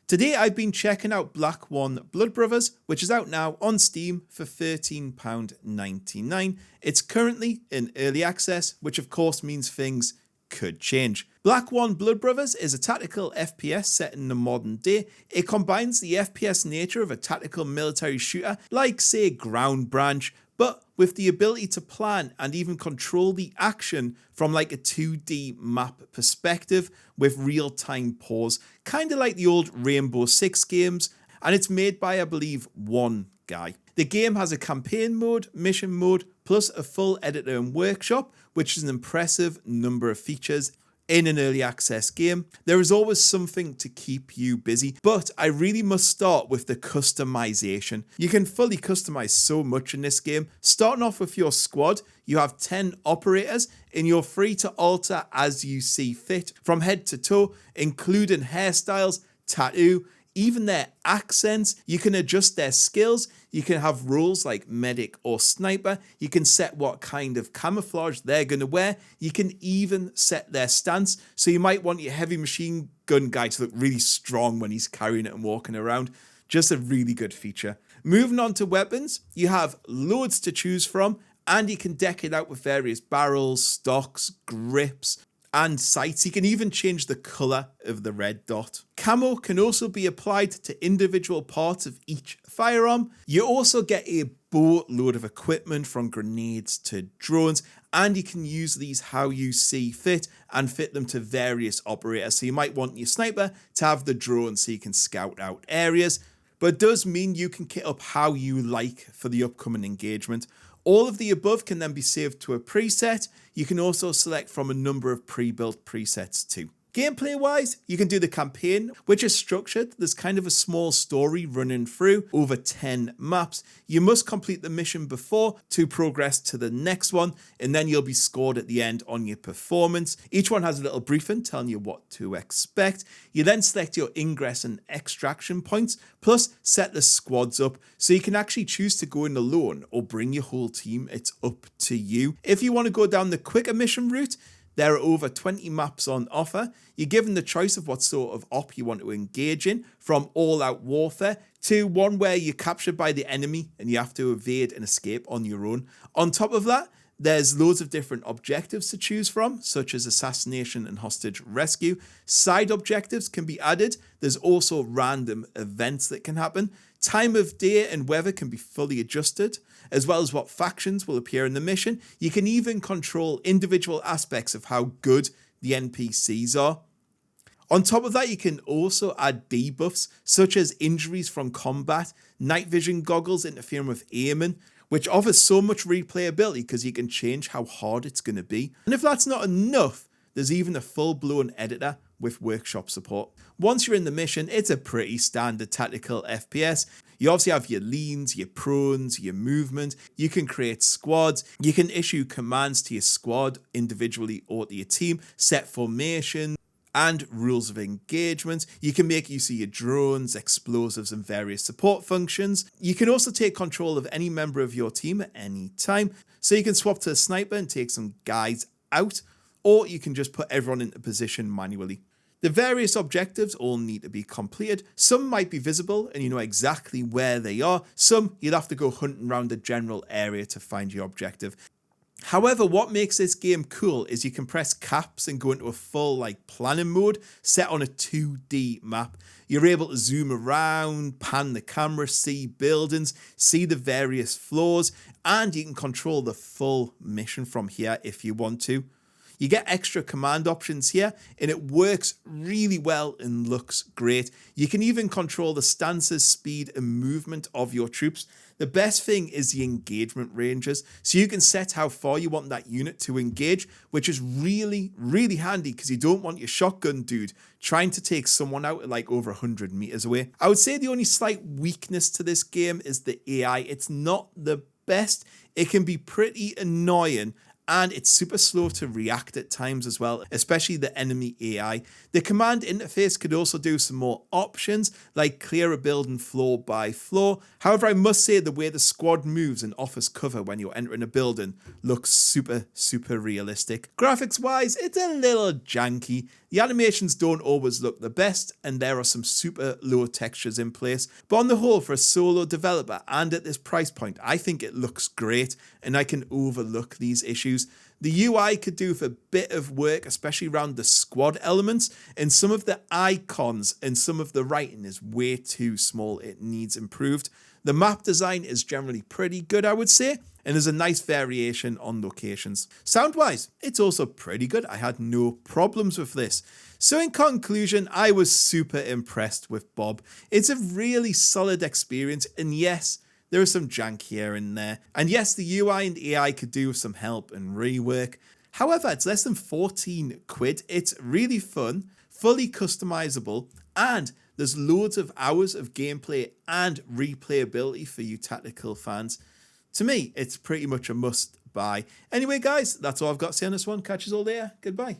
Today I've been checking out Black One Blood Brothers, which is out now on Steam for £13.99. It's currently in early access, which of course means things could change. Black One Blood Brothers is a tactical FPS set in the modern day. It combines the FPS nature of a tactical military shooter, like say Ground Branch, but with the ability to plan and even control the action from like a 2D map perspective with real-time pause, kind of like the old Rainbow Six games, and it's made by, I believe, one guy. The game has a campaign mode, mission mode, plus a full editor and workshop, which is an impressive number of features in an early access game. There is always something to keep you busy, but I really must start with the customization. You can fully customize so much in this game. Starting off with your squad, you have 10 operators and you're free to alter as you see fit, from head to toe, including hairstyles, tattoo, even their accents. You can adjust their skills. You can have roles like medic or sniper. You can set what kind of camouflage they're going to wear. You can even set their stance. So you might want your heavy machine gun guy to look really strong when he's carrying it and walking around. Just a really good feature. Moving on to weapons, you have loads to choose from, and you can deck it out with various barrels, stocks, grips, and sights. You can even change the colour of the red dot. Camo can also be applied to individual parts of each firearm. You also get a boatload of equipment, from grenades to drones, and you can use these how you see fit and fit them to various operators. So you might want your sniper to have the drone so you can scout out areas, but it does mean you can kit up how you like for the upcoming engagement. All of the above can then be saved to a preset. You can also select from a number of pre-built presets too. Gameplay wise, you can do the campaign, which is structured. There's kind of a small story running through over 10 maps. You must complete the mission before to progress to the next one, and then you'll be scored at the end on your performance. Each one has a little briefing telling you what to expect. You then select your ingress and extraction points, plus set the squads up, so you can actually choose to go in alone or bring your whole team. It's up to you. If you want to go down the quicker mission route, there are over 20 maps on offer. You're given the choice of what sort of op you want to engage in, from all-out warfare to one where you're captured by the enemy and you have to evade and escape on your own. On top of that, there's loads of different objectives to choose from, such as assassination and hostage rescue. Side objectives can be added. There's also random events that can happen. Time of day and weather can be fully adjusted, as well as what factions will appear in the mission. You can even control individual aspects of how good the NPCs are. On top of that, you can also add debuffs, such as injuries from combat, night vision goggles interfering with aiming, which offers so much replayability because you can change how hard it's going to be. And if that's not enough, there's even a full-blown editor with workshop support. Once you're in the mission, it's a pretty standard tactical FPS. You obviously have your leans, your prones, your movement. You can create squads. You can issue commands to your squad individually or to your team, set formation and rules of engagement. You can make use of your drones, explosives, and various support functions. You can also take control of any member of your team at any time. So you can swap to a sniper and take some guys out, or you can just put everyone into position manually. The various objectives all need to be completed. Some might be visible and you know exactly where they are. Some you'll have to go hunting around the general area to find your objective. However, what makes this game cool is you can press caps and go into a full planning mode set on a 2D map. You're able to zoom around, pan the camera, see buildings, see the various floors, and you can control the full mission from here if you want to. You get extra command options here, and it works really well and looks great. You can even control the stances, speed, and movement of your troops. The best thing is the engagement ranges, so you can set how far you want that unit to engage, which is really, really handy because you don't want your shotgun dude trying to take someone out at over 100 meters away. I would say the only slight weakness to this game is the AI. It's not the best. It can be pretty annoying and it's super slow to react at times as well, especially the enemy AI. The command interface could also do some more options, like clear a building floor by floor. However, I must say the way the squad moves and offers cover when you're entering a building looks super, super realistic. Graphics wise, it's a little janky. The animations don't always look the best, and there are some super low textures in place. But on the whole, for a solo developer and at this price point, I think it looks great, and I can overlook these issues. The UI could do for a bit of work, especially around the squad elements, and some of the icons and some of the writing is way too small. It needs improved. The map design is generally pretty good, I would say, and there's a nice variation on locations. Sound-wise, it's also pretty good. I had no problems with this. So in conclusion, I was super impressed with Bob. It's a really solid experience, and yes, there is some jank here and there. And yes, the UI and AI could do with some help and rework. However, it's less than 14 quid. It's really fun, fully customizable, and there's loads of hours of gameplay and replayability for you tactical fans. To me, it's pretty much a must buy. Anyway, guys, that's all I've got to say on this one. Catch us all there. Goodbye.